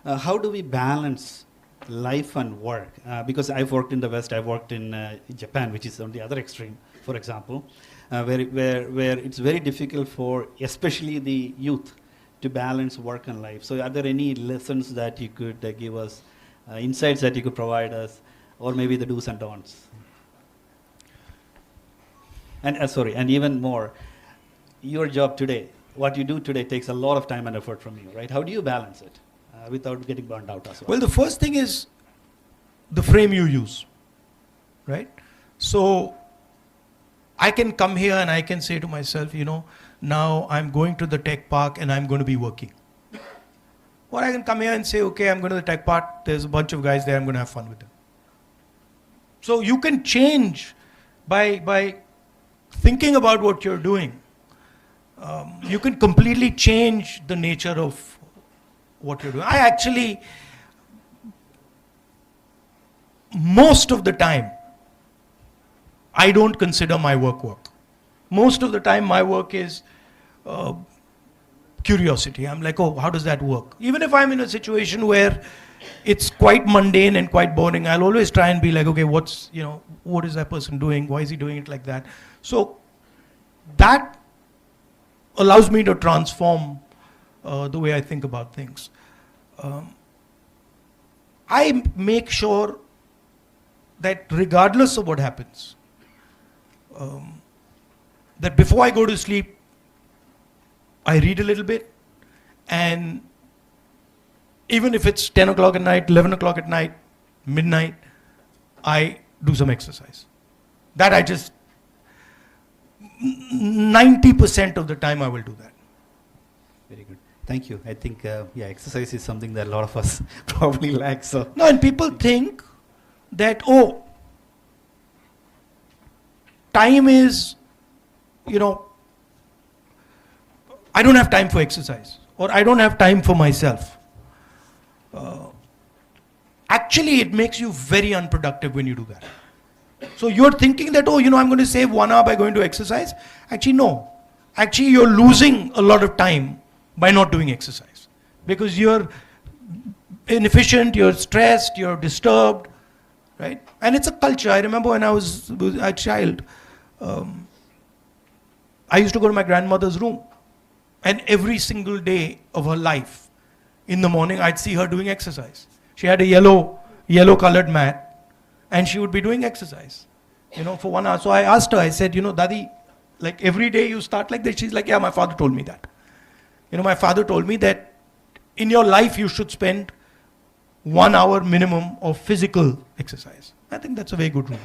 How do we balance life and work? Because I've worked in the West, I've worked in Japan, which is on the other extreme, for example, where it's very difficult for especially the youth to balance work and life. So are there any lessons that you could give us, insights that you could provide us, or maybe the do's and don'ts? And and even more, your job today, what you do today takes a lot of time and effort from you, right? How do you balance it without getting burned out as well? Well, the first thing is the frame you use, right? So I can come here and I can say to myself, now I'm going to the tech park and I'm going to be working. Or I can come here and say, okay, I'm going to the tech park, there's a bunch of guys there, I'm going to have fun with them. So you can change by thinking about what you're doing. You can completely change the nature of what you're doing. I actually, most of the time, I don't consider my work. Most of the time my work is curiosity. I'm like, oh, how does that work? Even if I'm in a situation where it's quite mundane and quite boring, I'll always try and be like, okay, what is that person doing? Why is he doing it like that? So that allows me to transform the way I think about things. I make sure that regardless of what happens, that before I go to sleep, I read a little bit, and even if it's 10 o'clock at night, 11 o'clock at night, midnight, I do some exercise. That I just, 90% of the time I will do that. Very good. Thank you. I think, exercise is something that a lot of us probably lack. So. No, and people think that, time is, I don't have time for exercise, or I don't have time for myself. Actually, it makes you very unproductive when you do that. So you're thinking that, I'm going to save 1 hour by going to exercise. Actually, no. Actually, you're losing a lot of time by not doing exercise. Because you're inefficient, you're stressed, you're disturbed, right? And it's a culture. I remember when I was a child, I used to go to my grandmother's room. And every single day of her life, in the morning, I'd see her doing exercise. She had a yellow colored mat, and she would be doing exercise, for 1 hour. So I asked her, I said, Dadi, like every day you start like that? She's like, yeah, my father told me that. My father told me that in your life you should spend 1 hour minimum of physical exercise. I think that's a very good rule.